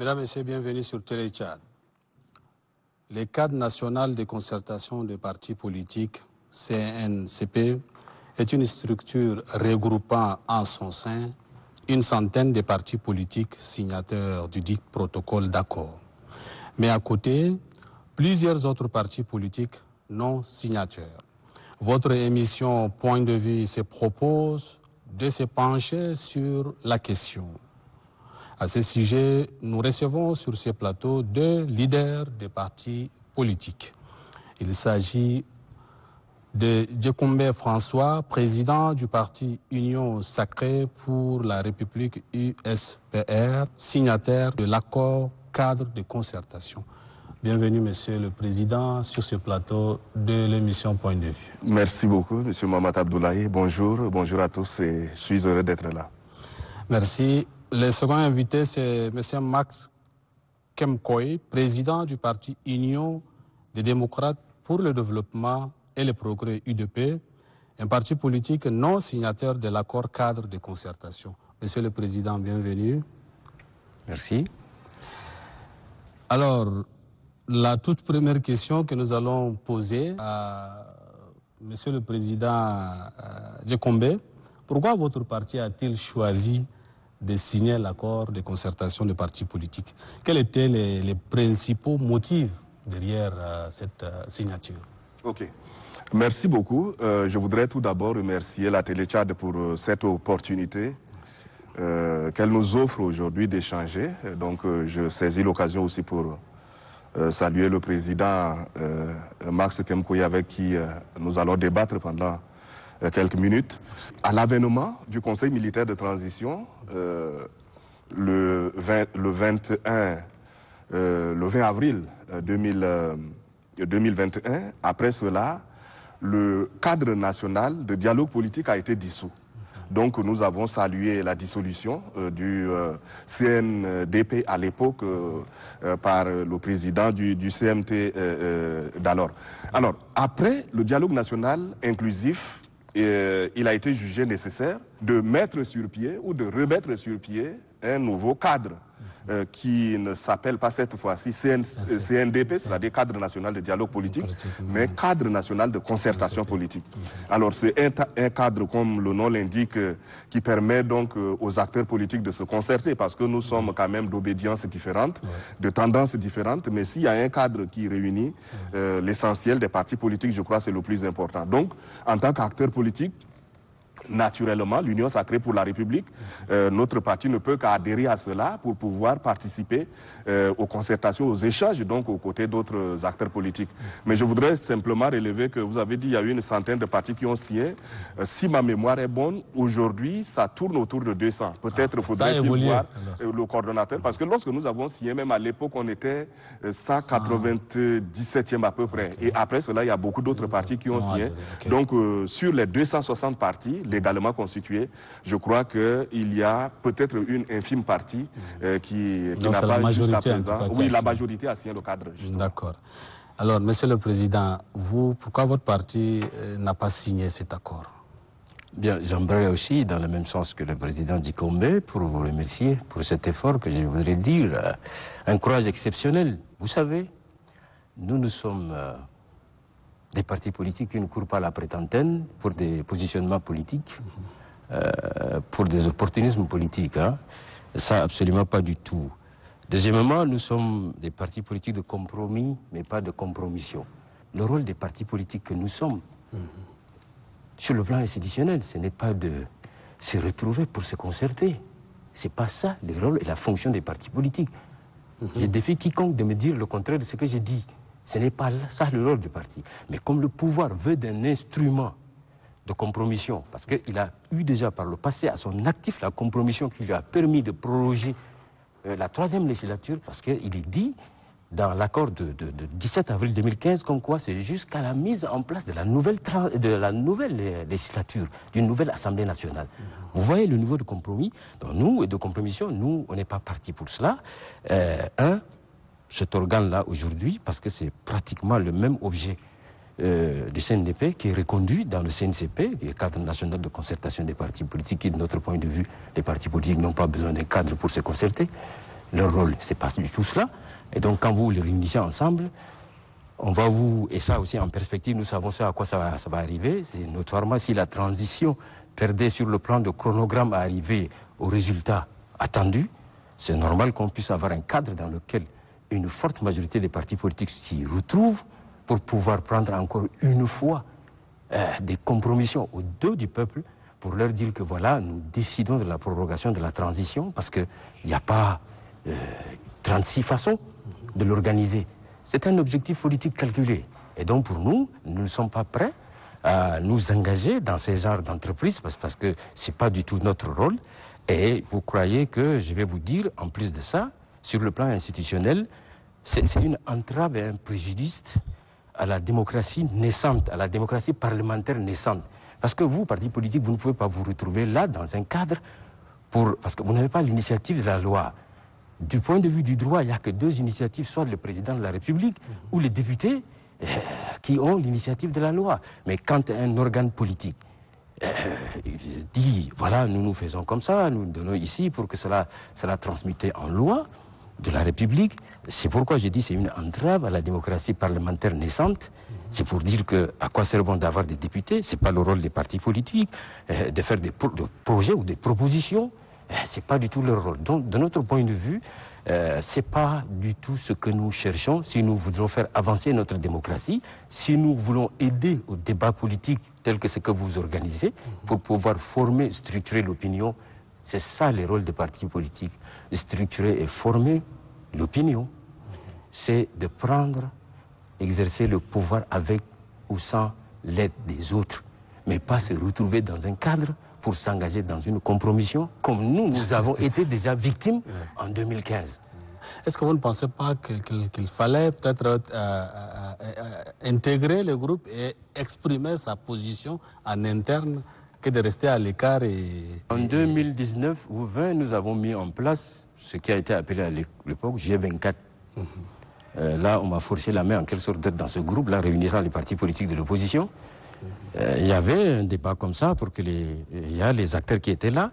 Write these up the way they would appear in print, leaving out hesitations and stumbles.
Mesdames et Messieurs, bienvenue sur Télé Tchad. Le cadre national de concertation des partis politiques, CNCP, est une structure regroupant en son sein une centaine de partis politiques signataires du dit protocole d'accord. Mais à côté, plusieurs autres partis politiques non signataires. Votre émission Point de vue se propose de se pencher sur la question. À ce sujet, nous recevons sur ce plateau deux leaders des partis politiques. Il s'agit de Djekombé François, président du parti Union Sacrée pour la République USPR, signataire de l'accord cadre de concertation. Bienvenue, Monsieur le Président, sur ce plateau de l'émission Point de vue. Merci beaucoup, Monsieur Mohamed Abdoulaye. Bonjour, bonjour à tous et je suis heureux d'être là. Merci. Le second invité, c'est M. Max Kemkoy, président du parti Union des démocrates pour le développement et le progrès UDP, un parti politique non signataire de l'accord cadre de concertation. Monsieur le Président, bienvenue. Merci. Alors, la toute première question que nous allons poser à Monsieur le Président Djekombé, pourquoi votre parti a-t-il choisi de signer l'accord de concertation des partis politiques? Quels étaient les principaux motifs derrière cette signature? Ok. Merci beaucoup. Je voudrais tout d'abord remercier la Télé Tchad pour cette opportunité qu'elle nous offre aujourd'hui d'échanger. Donc, je saisis l'occasion aussi pour saluer le président Max Kemkoy avec qui nous allons débattre pendant quelques minutes. À l'avènement du Conseil militaire de transition, le 20 avril 2021, après cela, le cadre national de dialogue politique a été dissous. Donc nous avons salué la dissolution du CNDP à l'époque par le président du CMT d'alors. Alors, après le dialogue national inclusif, il a été jugé nécessaire de mettre sur pied ou de remettre sur pied un nouveau cadre qui ne s'appelle pas cette fois-ci CNDP, c'est-à-dire Cadre national de dialogue politique, mais Cadre national de concertation politique. Alors c'est un cadre, comme le nom l'indique, qui permet donc aux acteurs politiques de se concerter, parce que nous sommes quand même d'obédiences différentes, de tendances différentes, mais s'il y a un cadre qui réunit l'essentiel des partis politiques, je crois que c'est le plus important. Donc, en tant qu'acteur politique, naturellement, l'Union Sacrée pour la République, notre parti ne peut qu'adhérer à cela pour pouvoir participer aux concertations, aux échanges, donc aux côtés d'autres acteurs politiques. Mais je voudrais simplement relever que vous avez dit qu'il y a eu une centaine de partis qui ont signé. Si ma mémoire est bonne, aujourd'hui, ça tourne autour de 200. Peut-être faudrait-il voir le coordonnateur, parce que lorsque nous avons signé, même à l'époque, on était 197e à peu près. Et après cela, il y a beaucoup d'autres partis qui ont signé. Donc, sur les 260 partis, légalement constitués, je crois qu'il y a peut-être une infime partie qui n'a pas jusqu'à présent. Oui, la majorité a signé le cadre. D'accord. Alors, Monsieur le Président, vous, pourquoi votre parti n'a pas signé cet accord? Bien, j'aimerais aussi, dans le même sens que le président Djekombé, pour vous remercier pour cet effort que je voudrais dire, un courage exceptionnel. Vous savez, nous sommes des partis politiques qui ne courent pas la prétentaine pour des positionnements politiques, pour des opportunismes politiques. Hein. Ça, absolument pas du tout. Deuxièmement, nous sommes des partis politiques de compromis, mais pas de compromission. Le rôle des partis politiques que nous sommes, sur le plan institutionnel, ce n'est pas de se retrouver pour se concerter. C'est pas ça le rôle et la fonction des partis politiques. Je défie quiconque de me dire le contraire de ce que j'ai dit. Ce n'est pas ça le rôle du parti. Mais comme le pouvoir veut d'un instrument de compromission, parce qu'il a eu déjà par le passé à son actif la compromission qui lui a permis de proroger la 3e législature, parce qu'il est dit dans l'accord de 17 avril 2015 comme quoi c'est jusqu'à la mise en place de la nouvelle législature, d'une nouvelle Assemblée nationale. Vous voyez le niveau de compromis. Donc nous, et de compromission, nous, on n'est pas partis pour cela. Cet organe-là aujourd'hui, parce que c'est pratiquement le même objet du CNDP qui est reconduit dans le CNCP, qui est le cadre national de concertation des partis politiques, qui, de notre point de vue, les partis politiques n'ont pas besoin d'un cadre pour se concerter. Leur rôle, c'est pas du tout cela. Et donc, quand vous les réunissez ensemble, on va vous... Et ça aussi, en perspective, nous savons à quoi ça va arriver. C'est notoirement si la transition perdait sur le plan de chronogramme à arriver au résultat attendu, c'est normal qu'on puisse avoir un cadre dans lequel une forte majorité des partis politiques s'y retrouvent pour pouvoir prendre encore une fois des compromissions au dos du peuple pour leur dire que voilà, nous décidons de la prorogation de la transition parce qu'il n'y a pas 36 façons de l'organiser. C'est un objectif politique calculé. Et donc pour nous, nous ne sommes pas prêts à nous engager dans ces genres d'entreprises parce que ce n'est pas du tout notre rôle. Et vous croyez que, je vais vous dire, en plus de ça, sur le plan institutionnel, c'est une entrave et un préjudice à la démocratie naissante, à la démocratie parlementaire naissante. Parce que vous, parti politique, vous ne pouvez pas vous retrouver là, dans un cadre, parce que vous n'avez pas l'initiative de la loi. Du point de vue du droit, il n'y a que deux initiatives, soit le président de la République ou les députés qui ont l'initiative de la loi. Mais quand un organe politique dit, voilà, nous faisons comme ça, nous donnons ici pour que cela transmette en loi de la République, c'est pourquoi j'ai dit c'est une entrave à la démocratie parlementaire naissante. C'est pour dire que à quoi sert bon d'avoir des députés, c'est pas le rôle des partis politiques, de faire des projets ou des propositions, c'est pas du tout leur rôle. Donc, de notre point de vue, c'est pas du tout ce que nous cherchons. Si nous voulons faire avancer notre démocratie, si nous voulons aider au débat politique tel que ce que vous organisez, pour pouvoir former, structurer l'opinion, c'est ça le rôle des partis politiques, structurer et former l'opinion. C'est de prendre, exercer le pouvoir avec ou sans l'aide des autres, mais pas se retrouver dans un cadre pour s'engager dans une compromission, comme nous avons été déjà victimes en 2015. Est-ce que vous ne pensez pas qu'il fallait peut-être intégrer le groupe et exprimer sa position en interne que de rester à l'écart En 2019 ou 20, nous avons mis en place ce qui a été appelé à l'époque G24. Là, on m'a forcé la main en quelque sorte d'être dans ce groupe-là, réunissant les partis politiques de l'opposition. Il y avait un débat comme ça pour que les acteurs qui étaient là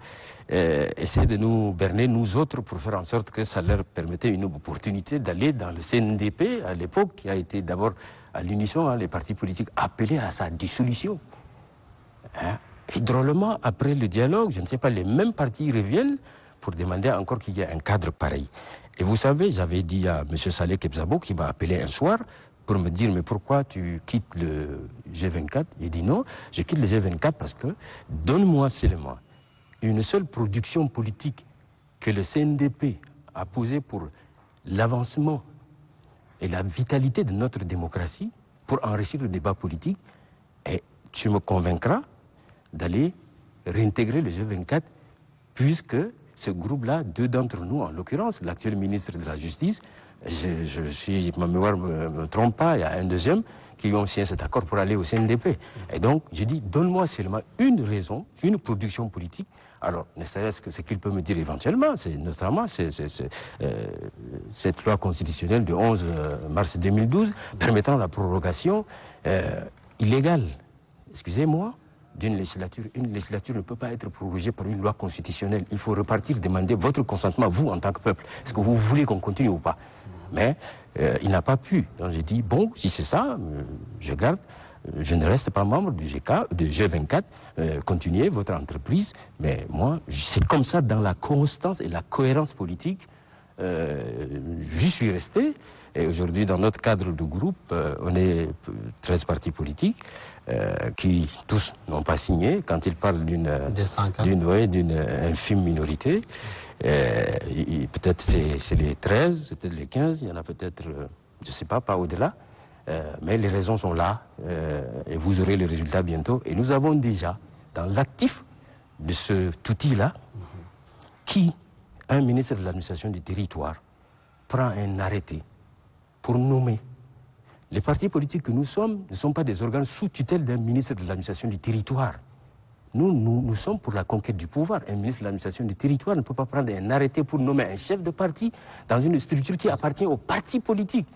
essayaient de nous berner, nous autres, pour faire en sorte que ça leur permettait une opportunité d'aller dans le CNDP à l'époque, qui a été d'abord à l'unisson, les partis politiques appelés à sa dissolution. Et drôlement, après le dialogue, je ne sais pas, les mêmes partis reviennent pour demander encore qu'il y ait un cadre pareil. Et vous savez, j'avais dit à M. Saleh Kebzabo, qui m'a appelé un soir, pour me dire, mais pourquoi tu quittes le G24 ? Il dit non, je quitte le G24 parce que donne-moi seulement une seule production politique que le CNDP a posée pour l'avancement et la vitalité de notre démocratie, pour enrichir le débat politique, et tu me convaincras d'aller réintégrer le G24, puisque ce groupe-là, deux d'entre nous, en l'occurrence, l'actuel ministre de la Justice, si ma mémoire ne me trompe pas, il y a un deuxième qui ont signé cet accord pour aller au CNDP. Et donc, je dis, donne-moi seulement une raison, une production politique. Alors, ne serait-ce que ce qu'il peut me dire éventuellement, c'est notamment cette loi constitutionnelle du 11 mars 2012 permettant la prorogation illégale, excusez-moi, d'une législature. Une législature ne peut pas être prorogée par une loi constitutionnelle. Il faut repartir, demander votre consentement, vous, en tant que peuple. Est-ce que vous voulez qu'on continue ou pas ? Mais il n'a pas pu. Donc j'ai dit, bon, si c'est ça, je garde. Je ne reste pas membre du G24. Continuez votre entreprise. Mais moi, c'est comme ça, dans la constance et la cohérence politique, j'y suis resté. Et aujourd'hui, dans notre cadre de groupe, on est 13 partis politiques qui tous n'ont pas signé. Quand ils parlent d'une infime minorité, peut-être c'est les 13, c'est peut-être les 15, il y en a peut-être, je ne sais pas au-delà. Mais les raisons sont là et vous aurez les résultats bientôt. Et nous avons déjà, dans l'actif de cet outil-là, un ministre de l'administration du territoire prend un arrêté pour nommer. Les partis politiques que nous sommes ne sont pas des organes sous tutelle d'un ministre de l'administration du territoire. Nous sommes pour la conquête du pouvoir. Un ministre de l'administration du territoire ne peut pas prendre un arrêté pour nommer un chef de parti dans une structure qui appartient aux partis politiques.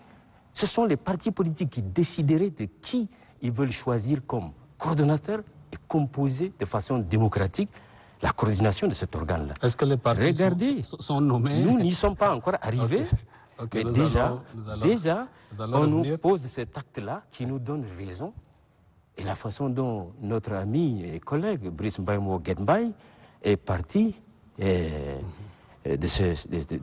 Ce sont les partis politiques qui décideraient de qui ils veulent choisir comme coordonnateur et composer de façon démocratique la coordination de cet organe-là. Est-ce que les partis sont nommés? Nous n'y sommes pas encore arrivés. Okay, mais déjà, on nous pose cet acte-là qui nous donne raison. Et la façon dont notre ami et collègue Brice Mbaïmo Guetmbaï est parti de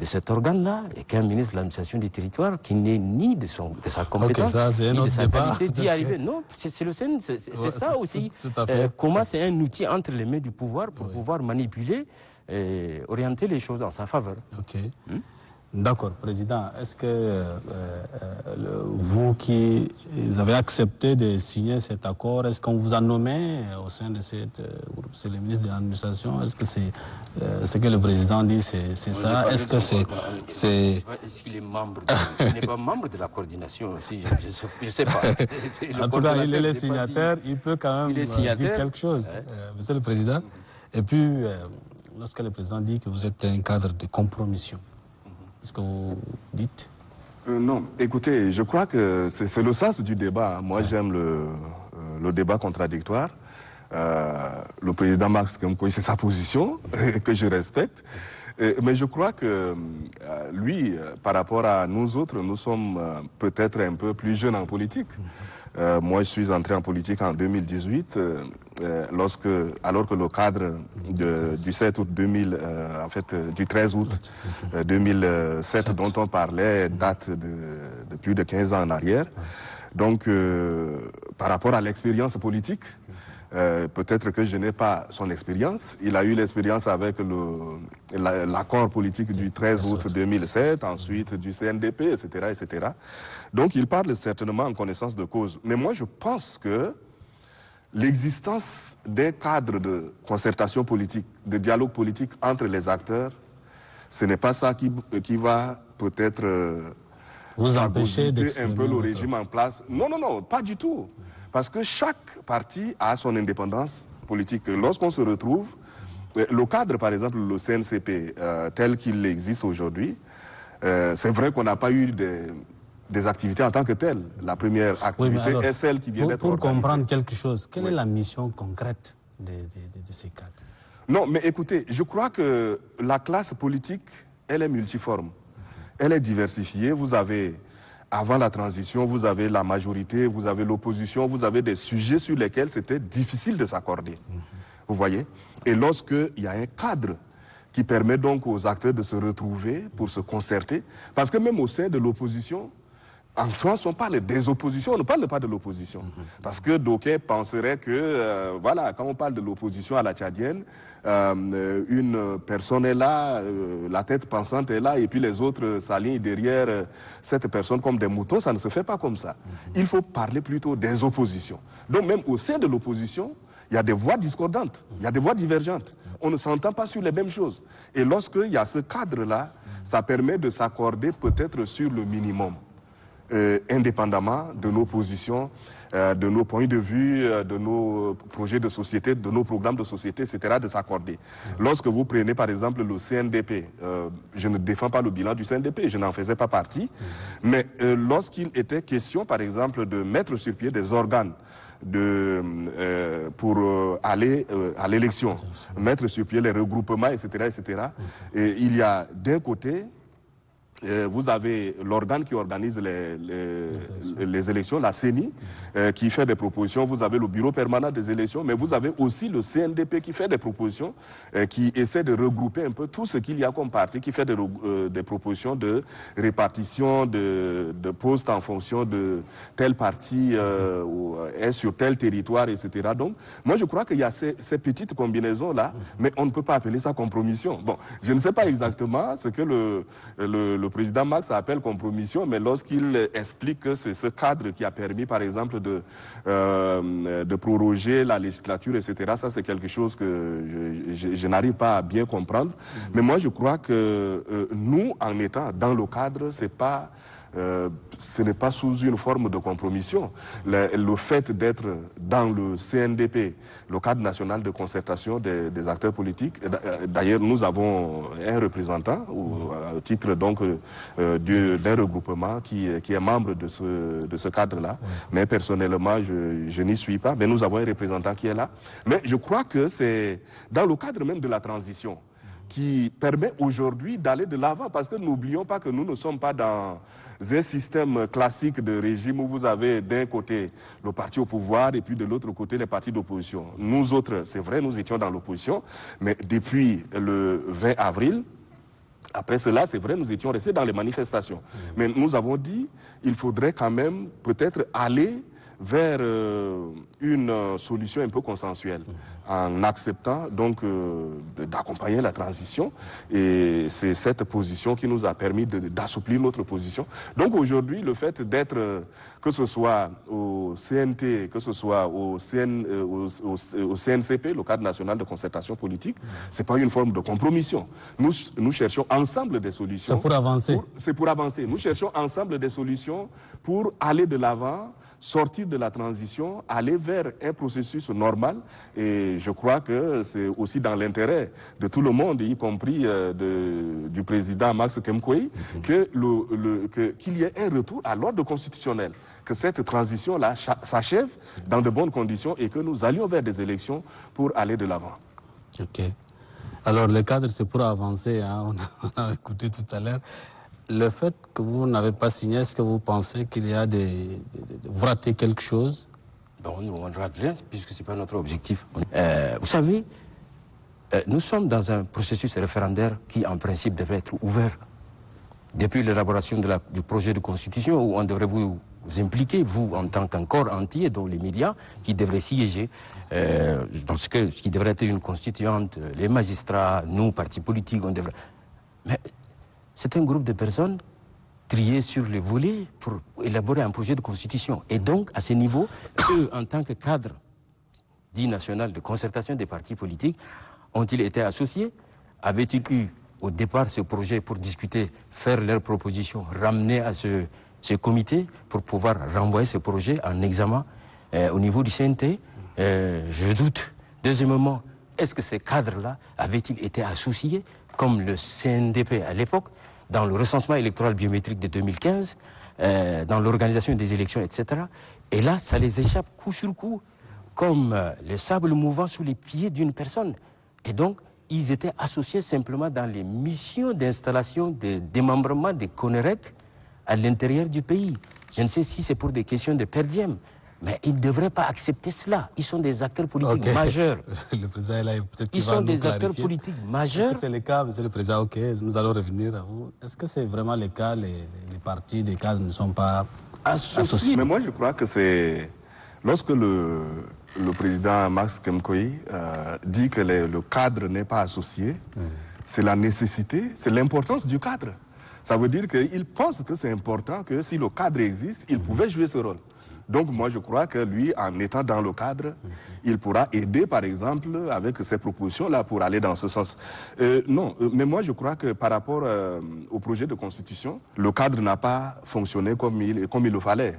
cet organe-là, et qu'un ministre de l'administration du territoire qui n'est ni de sa compétence, ni de sa qualité d'y arriver. Non, c'est le CN, c'est ça aussi. Comment c'est un outil entre les mains du pouvoir pour pouvoir manipuler et orienter les choses en sa faveur. D'accord, Président. Est-ce que vous qui avez accepté de signer cet accord, est-ce qu'on vous a nommé au sein de cette groupe? C'est le ministre de l'administration. Est-ce que c'est ce que le Président dit, c'est ça? Est-ce que c'est... Est-ce qu'il est membre il n'est pas membre de la coordination aussi, je ne sais pas. En tout cas, il est le signataire, il peut quand même dire quelque chose, Monsieur le Président. Et puis, lorsque le Président dit que vous êtes un cadre de compromission, ce que vous dites? Non, écoutez, je crois que c'est le sens du débat. Moi, j'aime le débat contradictoire. Le président Max Kemkoy, c'est sa position, que je respecte. Mais je crois que lui, par rapport à nous autres, nous sommes peut-être un peu plus jeunes en politique. Moi, je suis entré en politique en 2018, alors que le cadre du 7 août 2000, du 13 août 2007 dont on parlait date de plus de 15 ans en arrière. Donc, par rapport à l'expérience politique, peut-être que je n'ai pas son expérience. Il a eu l'expérience avec l'accord politique du 13 août 2007, ensuite du CNDP, etc., etc. Donc il parle certainement en connaissance de cause. Mais moi je pense que l'existence d'un cadre de concertation politique, de dialogue politique entre les acteurs, ce n'est pas ça qui va peut-être vous empêcher d'exprimer un peu le régime en place. Non, non, non, pas du tout. Parce que chaque parti a son indépendance politique. Lorsqu'on se retrouve, le cadre, par exemple, le CNCP, tel qu'il existe aujourd'hui, c'est vrai qu'on n'a pas eu des activités en tant que telles. La première activité est celle qui vient d'être organisée. Pour comprendre quelque chose, quelle est la mission concrète de ces cadres? Non, mais écoutez, je crois que la classe politique, elle est multiforme. Elle est diversifiée. Vous avez... Avant la transition, vous avez la majorité, vous avez l'opposition, vous avez des sujets sur lesquels c'était difficile de s'accorder. Vous voyez? Et lorsqu'il y a un cadre qui permet donc aux acteurs de se retrouver pour se concerter, parce que même au sein de l'opposition, en France, on parle des oppositions, on ne parle pas de l'opposition. Parce que d'aucuns penseraient que, voilà, quand on parle de l'opposition à la tchadienne, une personne est là, la tête pensante est là, et puis les autres s'alignent derrière cette personne comme des moutons. Ça ne se fait pas comme ça. Il faut parler plutôt des oppositions. Donc même au sein de l'opposition, il y a des voix discordantes, il y a des voix divergentes. On ne s'entend pas sur les mêmes choses. Et lorsqu'il y a ce cadre-là, ça permet de s'accorder peut-être sur le minimum. Indépendamment de nos positions, de nos points de vue, de nos projets de société, de nos programmes de société, etc., de s'accorder. Lorsque vous prenez par exemple le CNDP, je ne défends pas le bilan du CNDP, je n'en faisais pas partie, mais lorsqu'il était question par exemple de mettre sur pied des organes pour aller à l'élection, mettre sur pied les regroupements, etc., etc., et il y a d'un côté vous avez l'organe qui organise les élections, la CENI, qui fait des propositions. Vous avez le bureau permanent des élections, mais vous avez aussi le CNDP qui fait des propositions, qui essaie de regrouper un peu tout ce qu'il y a comme parti, qui fait des propositions de répartition de postes en fonction de tel parti est sur tel territoire, etc. Donc, moi je crois qu'il y a ces petites combinaisons-là, mais on ne peut pas appeler ça compromission. Bon, je ne sais pas exactement ce que le président Max appelle compromission, mais lorsqu'il explique que c'est ce cadre qui a permis, par exemple, de proroger la législature, etc., ça c'est quelque chose que je n'arrive pas à bien comprendre. Mais moi je crois que nous, en étant dans le cadre, c'est pas ce n'est pas sous une forme de compromission. Le fait d'être dans le CNDP, le cadre national de concertation des acteurs politiques, d'ailleurs nous avons un représentant au titre donc d'un regroupement qui est membre de ce cadre-là, mais personnellement je n'y suis pas, mais nous avons un représentant qui est là. Mais je crois que c'est dans le cadre même de la transition qui permet aujourd'hui d'aller de l'avant, parce que n'oublions pas que nous ne sommes pas dans un système classique de régime où vous avez d'un côté le parti au pouvoir et puis de l'autre côté les partis d'opposition. Nous autres, c'est vrai, nous étions dans l'opposition, mais depuis le 20 avril, après cela, c'est vrai, nous étions restés dans les manifestations. Mais nous avons dit, il faudrait quand même peut-être aller vers une solution un peu consensuelle, en acceptant donc d'accompagner la transition. Et c'est cette position qui nous a permis d'assouplir notre position. Donc aujourd'hui, le fait d'être, que ce soit au CNT, que ce soit au CNCP, le cadre national de concertation politique, c'est pas une forme de compromission. Nous cherchons ensemble des solutions. C'est pour avancer. C'est pour avancer. Nous cherchons ensemble des solutions pour aller de l'avant, sortir de la transition, aller vers un processus normal. Et je crois que c'est aussi dans l'intérêt de tout le monde, y compris du président Max Kemkoï, qu'il y ait un retour à l'ordre constitutionnel, que cette transition-là s'achève dans de bonnes conditions et que nous allions vers des élections pour aller de l'avant. Ok. Alors le cadre, c'est pour avancer, hein, on a écouté tout à l'heure. Le fait que vous n'avez pas signé, est-ce que vous pensez qu'il y a vous ratez quelque chose? Bon, nous, on ne rate rien, puisque ce n'est pas notre objectif. Vous savez, nous sommes dans un processus référendaire qui, en principe, devrait être ouvert. Depuis l'élaboration du projet de constitution, où on devrait vous impliquer, vous, en tant qu'un corps entier, dont les médias, qui devraient siéger dans ce qui devrait être une constituante, les magistrats, nous, partis politiques, on devrait... Mais c'est un groupe de personnes triées sur les volets pour élaborer un projet de constitution. Et donc, à ce niveau, eux, en tant que cadre dit national de concertation des partis politiques, ont-ils été associés? Avaient-ils eu au départ ce projet pour discuter, faire leurs propositions, ramener à ce comité pour pouvoir renvoyer ce projet en examen au niveau du CNT? Je doute. Deuxièmement, est-ce que ces cadres-là avaient-ils été associés, comme le CNDP à l'époque, dans le recensement électoral biométrique de 2015, dans l'organisation des élections, etc. Et là, ça les échappe coup sur coup, comme le sable mouvant sous les pieds d'une personne. Et donc, ils étaient associés simplement dans les missions d'installation, de démembrement des CONEREC à l'intérieur du pays. Je ne sais si c'est pour des questions de per diem, mais ils ne devraient pas accepter cela. Ils sont des acteurs politiques majeurs. Le président est là, peut-être qu'il Ils va sont nous des clarifier. acteurs politiques majeurs. Est-ce que c'est le cas, monsieur le président? Ok, nous allons revenir à vous. Est-ce que c'est vraiment le cas, les partis, les cadres ne sont pas associés? Mais moi, je crois que c'est... Lorsque le président Max Kemkoï dit que le cadre n'est pas associé, c'est la nécessité, c'est l'importance du cadre. Ça veut dire qu'il pense que c'est important que si le cadre existe, il pouvait jouer ce rôle. Donc moi je crois que lui, en étant dans le cadre, il pourra aider par exemple avec ces propositions-là pour aller dans ce sens. Non, mais moi je crois que par rapport au projet de constitution, le cadre n'a pas fonctionné comme il le fallait.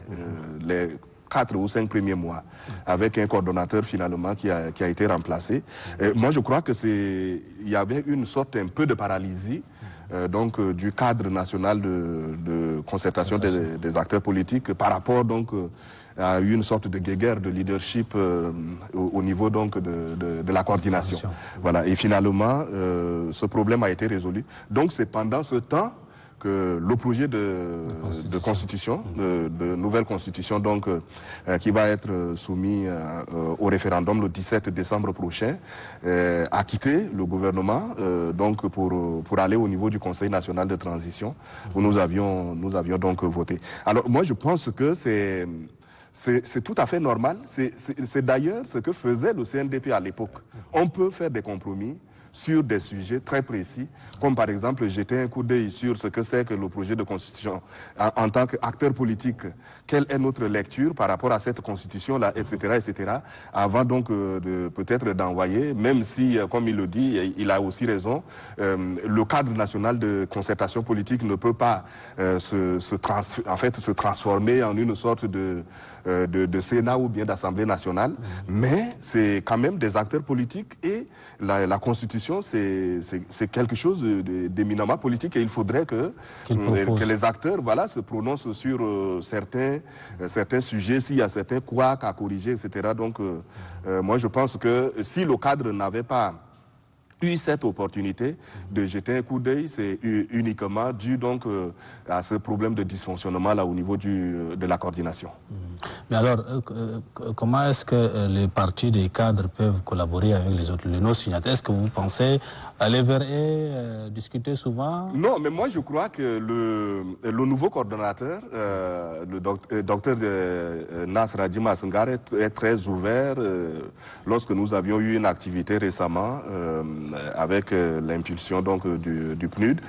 Les 4 ou 5 premiers mois, avec un coordonnateur finalement qui a été remplacé. Moi je crois que il y avait une sorte un peu de paralysie donc du cadre national de concertation des acteurs politiques par rapport donc à une sorte de guéguerre de leadership au niveau donc de la coordination. Voilà. Et finalement, ce problème a été résolu. Donc c'est pendant ce temps que le projet de constitution, de nouvelle constitution, donc qui va être soumis au référendum le 17 décembre prochain, a quitté le gouvernement donc pour aller au niveau du Conseil national de transition où nous avions donc voté. Alors moi je pense que c'est tout à fait normal. C'est d'ailleurs ce que faisait le CNDP à l'époque. On peut faire des compromis sur des sujets très précis, comme par exemple jeter un coup d'œil sur ce que c'est que le projet de constitution en tant qu'acteur politique. Quelle est notre lecture par rapport à cette constitution-là, etc., avant donc peut-être d'envoyer, même si, comme il le dit, il a aussi raison, le cadre national de concertation politique ne peut pas se transformer en une sorte de Sénat ou bien d'Assemblée nationale, mais c'est quand même des acteurs politiques et la Constitution, c'est quelque chose d'éminemment politique et il faudrait que les acteurs se prononcent sur certains sujets, s'il y a certains couacs à corriger, etc. Donc, moi, je pense que si le cadre n'avait pas eu cette opportunité de jeter un coup d'œil, c'est uniquement dû donc à ce problème de dysfonctionnement là au niveau de la coordination. Mais alors, comment est-ce que les partis des cadres peuvent collaborer avec les autres, les non-signataires? Est-ce que vous pensez aller vers eux, discuter souvent? Non, mais moi je crois que le nouveau coordonnateur, le docteur Nasser Hadjima Senghare est très ouvert. Lorsque nous avions eu une activité récemment, avec l'impulsion donc du PNUD,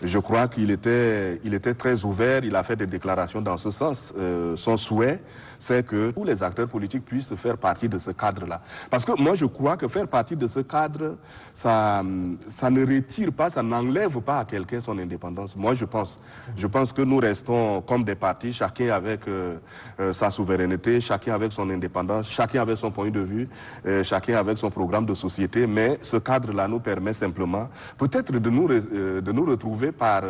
je crois qu'il était très ouvert, il a fait des déclarations dans ce sens. Son souhait, c'est que tous les acteurs politiques puissent faire partie de ce cadre-là. Parce que moi je crois que faire partie de ce cadre, ça ne retire pas, ça n'enlève pas à quelqu'un son indépendance. Moi je pense que nous restons comme des partis, chacun avec sa souveraineté, chacun avec son indépendance, chacun avec son point de vue, chacun avec son programme de société, mais ce cadre-là nous permet simplement peut-être de nous retrouver par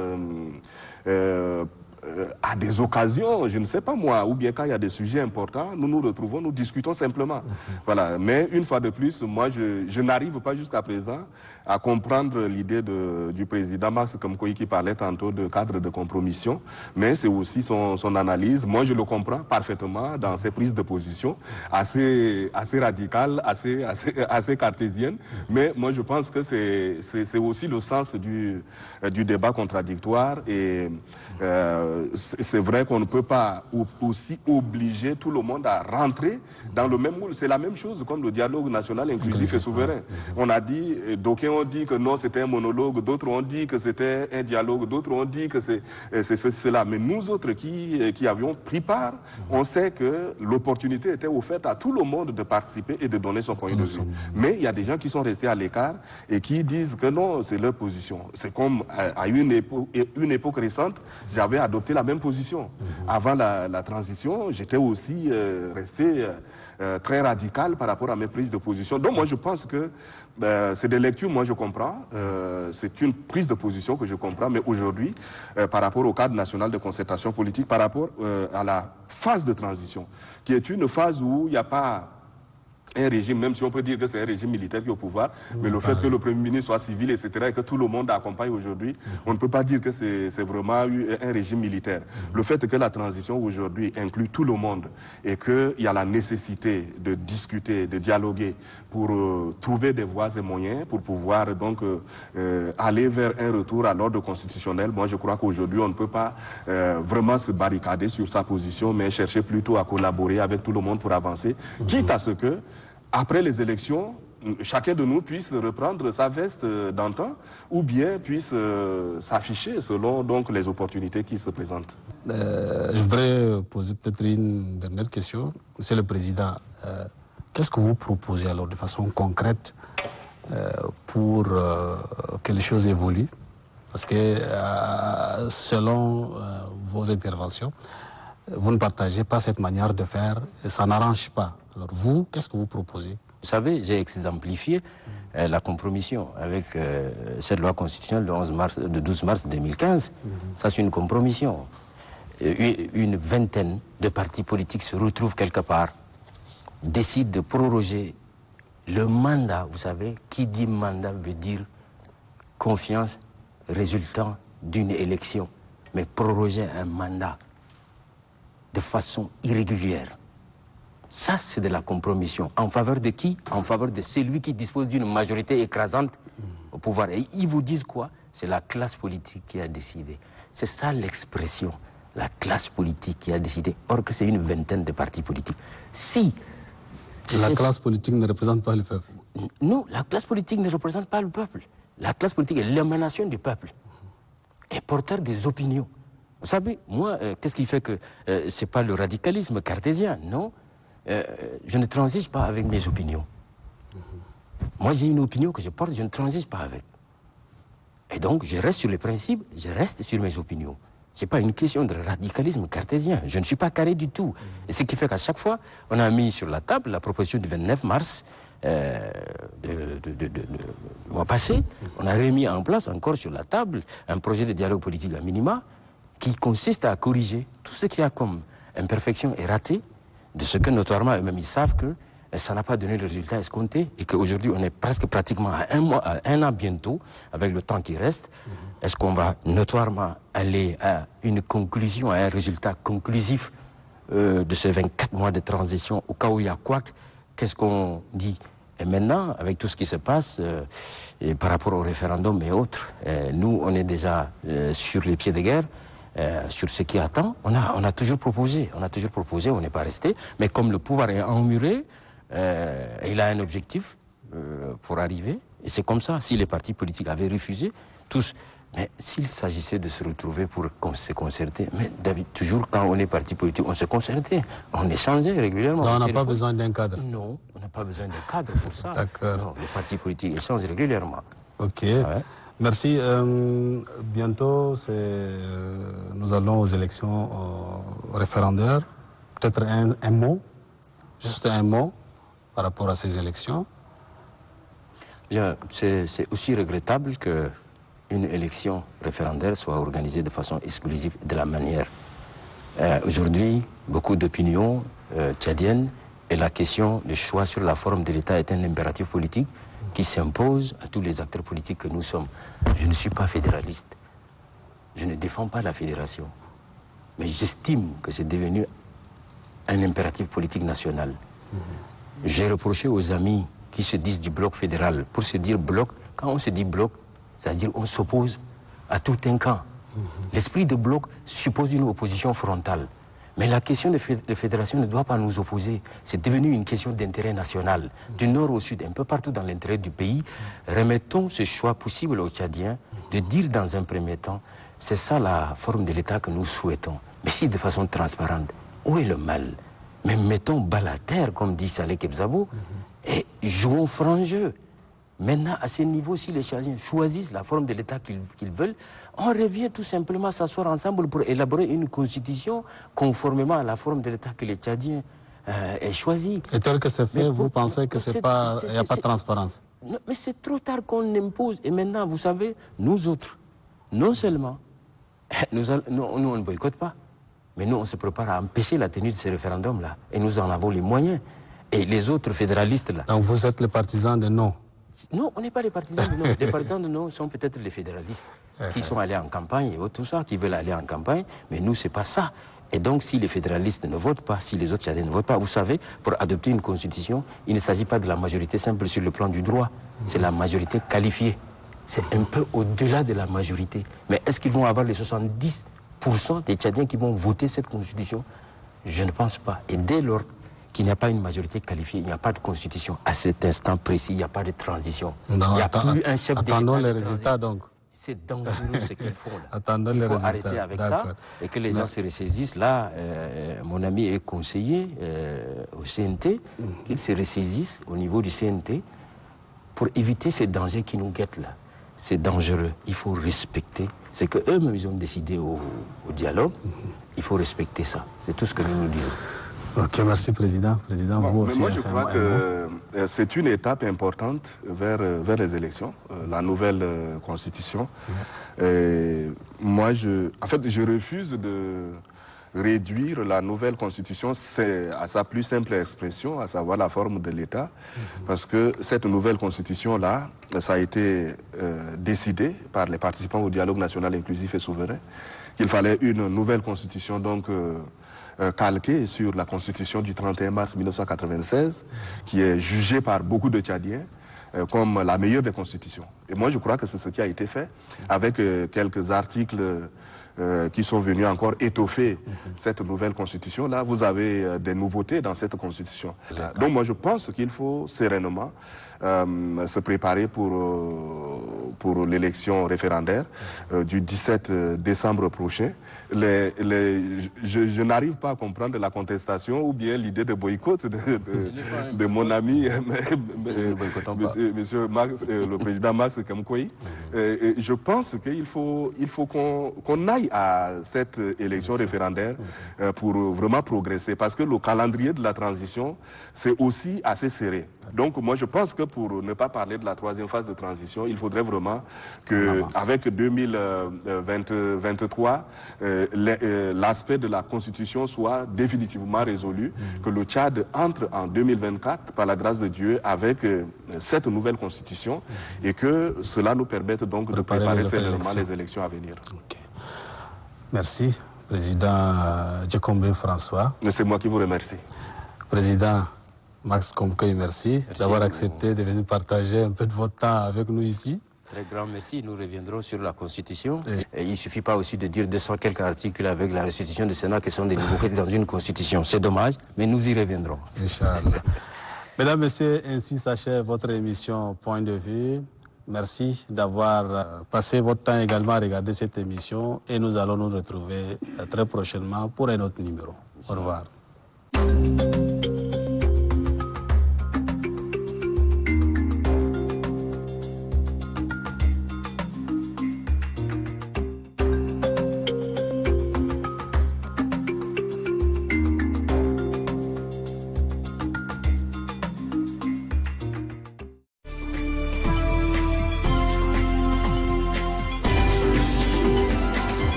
à des occasions, je ne sais pas moi, ou bien quand il y a des sujets importants, nous nous retrouvons, nous discutons simplement. Voilà. Mais une fois de plus, moi, je n'arrive pas jusqu'à présent à comprendre l'idée du président Max Kamkoï qui parlait tantôt de cadre de compromission, mais c'est aussi son analyse. Moi, je le comprends parfaitement dans ses prises de position, assez radicales, assez cartésiennes, mais moi, je pense que c'est aussi le sens du débat contradictoire et c'est vrai qu'on ne peut pas aussi obliger tout le monde à rentrer dans le même moule. C'est la même chose comme le dialogue national inclusif et souverain. On a dit, d'aucuns ont dit que non, c'était un monologue, d'autres ont dit que c'était un dialogue, d'autres ont dit que c'est cela. Mais nous autres qui avions pris part, on sait que l'opportunité était offerte à tout le monde de participer et de donner son point de vue. Mais il y a des gens qui sont restés à l'écart et qui disent que non, c'est leur position. C'est comme à une époque récente, j'avais adopté la même position. Avant la transition, j'étais aussi resté très radical par rapport à mes prises de position. Donc moi je pense que c'est des lectures, moi je comprends, c'est une prise de position que je comprends, mais aujourd'hui, par rapport au cadre national de concertation politique, par rapport à la phase de transition, qui est une phase où il n'y a pas un régime, même si on peut dire que c'est un régime militaire qui est au pouvoir, mais le fait que le Premier ministre soit civil, etc., et que tout le monde accompagne aujourd'hui, on ne peut pas dire que c'est vraiment un régime militaire. Le fait que la transition aujourd'hui inclut tout le monde et qu'il y a la nécessité de discuter, de dialoguer pour trouver des voies et moyens pour pouvoir donc aller vers un retour à l'ordre constitutionnel. Moi, je crois qu'aujourd'hui, on ne peut pas vraiment se barricader sur sa position, mais chercher plutôt à collaborer avec tout le monde pour avancer, quitte à ce que après les élections, chacun de nous puisse reprendre sa veste d'antan ou bien puisse s'afficher selon donc les opportunités qui se présentent. Je voudrais poser peut-être une dernière question. Monsieur le Président, qu'est-ce que vous proposez alors de façon concrète pour que les choses évoluent? Parce que selon vos interventions, vous ne partagez pas cette manière de faire et ça n'arrange pas. Alors vous, qu'est-ce que vous proposez? Vous savez, j'ai exemplifié la compromission avec cette loi constitutionnelle de 12 mars 2015. Ça, c'est une compromission. Une vingtaine de partis politiques se retrouvent quelque part, décident de proroger le mandat. Vous savez, qui dit mandat veut dire confiance résultant d'une élection. Mais proroger un mandat de façon irrégulière, ça, c'est de la compromission. En faveur de qui? En faveur de celui qui dispose d'une majorité écrasante au pouvoir. Et ils vous disent quoi? C'est la classe politique qui a décidé. C'est ça l'expression. La classe politique qui a décidé. Or que c'est une vingtaine de partis politiques. Si la classe politique ne représente pas le peuple. Non, la classe politique ne représente pas le peuple. La classe politique est l'émanation du peuple. Est porteur des opinions. Vous savez, moi, qu'est-ce qui fait que c'est pas le radicalisme cartésien? Non, je ne transige pas avec mes opinions. Moi, j'ai une opinion que je porte, je ne transige pas avec. Et donc, je reste sur les principes, je reste sur mes opinions. Ce n'est pas une question de radicalisme cartésien. Je ne suis pas carré du tout. Et ce qui fait qu'à chaque fois, on a mis sur la table la proposition du 29 mars mois passé. On a remis en place encore sur la table un projet de dialogue politique à minima qui consiste à corriger tout ce qu'il y a comme imperfection et raté de ce que notoirement eux-mêmes ils savent que ça n'a pas donné le résultat escompté et qu'aujourd'hui on est presque pratiquement à un an bientôt avec le temps qui reste. Est-ce qu'on va notoirement aller à une conclusion, à un résultat conclusif de ces 24 mois de transition au cas où il y a quoi? Qu'est-ce qu'on dit? Et maintenant, avec tout ce qui se passe et par rapport au référendum et autres, nous on est déjà sur les pieds de guerre. Sur ce qui attend, on a toujours proposé, on n'est pas resté, mais comme le pouvoir est emmuré, il a un objectif pour arriver, et c'est comme ça, si les partis politiques avaient refusé, tous, mais s'il s'agissait de se retrouver pour se concerter, mais David, toujours quand on est parti politique, on se concertait, on échangeait régulièrement. Donc on n'a pas besoin d'un cadre? Non, on n'a pas besoin d'un cadre pour ça. D'accord. Non, les partis politiques échangent régulièrement. Ok. Ouais. Merci. Bientôt, nous allons aux élections référendaires. Peut-être un mot, juste un mot par rapport à ces élections. Bien, c'est aussi regrettable qu'une élection référendaire soit organisée de façon exclusive de la manière. Aujourd'hui, beaucoup d'opinions tchadiennes et la question du choix sur la forme de l'État est un impératif politique qui s'impose à tous les acteurs politiques que nous sommes. Je ne suis pas fédéraliste. Je ne défends pas la fédération. Mais j'estime que c'est devenu un impératif politique national. J'ai reproché aux amis qui se disent du bloc fédéral, pour se dire bloc, quand on se dit bloc, c'est-à-dire on s'oppose à tout un camp. L'esprit de bloc suppose une opposition frontale. Mais la question de fédération ne doit pas nous opposer. C'est devenu une question d'intérêt national. Du nord au sud, un peu partout dans l'intérêt du pays, remettons ce choix possible aux Tchadiens de dire dans un premier temps, c'est ça la forme de l'État que nous souhaitons. Mais si de façon transparente, où est le mal? Mais mettons balle à terre, comme dit Saleh Kebzabo, et jouons franc jeu. Maintenant, à ce niveau, si les Tchadiens choisissent la forme de l'État qu'ils veulent, on revient tout simplement s'asseoir ensemble pour élaborer une constitution conformément à la forme de l'État que les Tchadiens aient choisi. Et tel que c'est fait, vous pensez que il n'y a pas de transparence? Non, mais c'est trop tard qu'on impose. Et maintenant, vous savez, nous autres, non seulement, nous on ne boycotte pas, mais nous, on se prépare à empêcher la tenue de ce référendum-là. Et nous en avons les moyens. Et les autres fédéralistes-là... Donc vous êtes les partisans de non? Non, on n'est pas les partisans de non. Les partisans de non sont peut-être les fédéralistes qui sont allés en campagne et tout ça, qui veulent aller en campagne, mais nous, c'est pas ça. Et donc, si les fédéralistes ne votent pas, si les autres Tchadiens ne votent pas, vous savez, pour adopter une constitution, il ne s'agit pas de la majorité simple sur le plan du droit, c'est la majorité qualifiée. C'est un peu au-delà de la majorité. Mais est-ce qu'ils vont avoir les 70% des Tchadiens qui vont voter cette constitution? Je ne pense pas. Et dès lors qu'il n'y a pas une majorité qualifiée, il n'y a pas de constitution. À cet instant précis, il n'y a pas de transition. Non, il n'y a plus un chef d'État. Attendons les résultats donc. C'est dangereux ce qu'ils font là. Attendons il les faut résultats. arrêter avec ça et que les gens se ressaisissent. Là, mon ami est conseiller au CNT, qu'ils se ressaisissent au niveau du CNT pour éviter ces dangers qui nous guettent là. C'est dangereux. Il faut respecter. C'est qu'eux-mêmes, ils ont décidé au dialogue. Il faut respecter ça. C'est tout ce que nous disons. Ok, merci Président. Président, Bon, vous mais aussi. moi, je crois que c'est une étape importante vers les élections, la nouvelle constitution. Moi, en fait, je refuse de réduire la nouvelle constitution à sa plus simple expression, à savoir la forme de l'État, parce que cette nouvelle constitution-là, ça a été décidé par les participants au dialogue national inclusif et souverain, qu'il fallait une nouvelle constitution, donc calquée sur la constitution du 31 mars 1996, qui est jugée par beaucoup de Tchadiens comme la meilleure des constitutions. Et moi, je crois que c'est ce qui a été fait avec quelques articles qui sont venus encore étoffer cette nouvelle constitution. Là, vous avez des nouveautés dans cette constitution. Donc moi, je pense qu'il faut sérénement se préparer pour l'élection référendaire du 17 décembre prochain. Je n'arrive pas à comprendre la contestation ou bien l'idée de boycott de mon ami monsieur Max, le président Max Kemkoui. Je pense qu'il faut qu'on aille à cette élection référendaire pour vraiment progresser, parce que le calendrier de la transition, c'est aussi assez serré. Donc moi je pense que pour ne pas parler de la troisième phase de transition, il faudrait vraiment que avec 2023, l'aspect de la Constitution soit définitivement résolu, que le Tchad entre en 2024 par la grâce de Dieu avec cette nouvelle Constitution et que cela nous permette donc de préparer sereinement les élections à venir. Okay. Merci, Président Djekombé François. C'est moi qui vous remercie. Président Max Komkoï, merci d'avoir accepté de venir partager un peu de votre temps avec nous ici. Très grand merci. Nous reviendrons sur la Constitution. Et il ne suffit pas aussi de dire 200 quelques articles avec la restitution du Sénat qui sont des nouveautés dans une Constitution. C'est dommage, mais nous y reviendrons. Inch'Allah. Mesdames, Messieurs, ainsi s'achève votre émission Point de vue. Merci d'avoir passé votre temps également à regarder cette émission et nous allons nous retrouver très prochainement pour un autre numéro. Au revoir.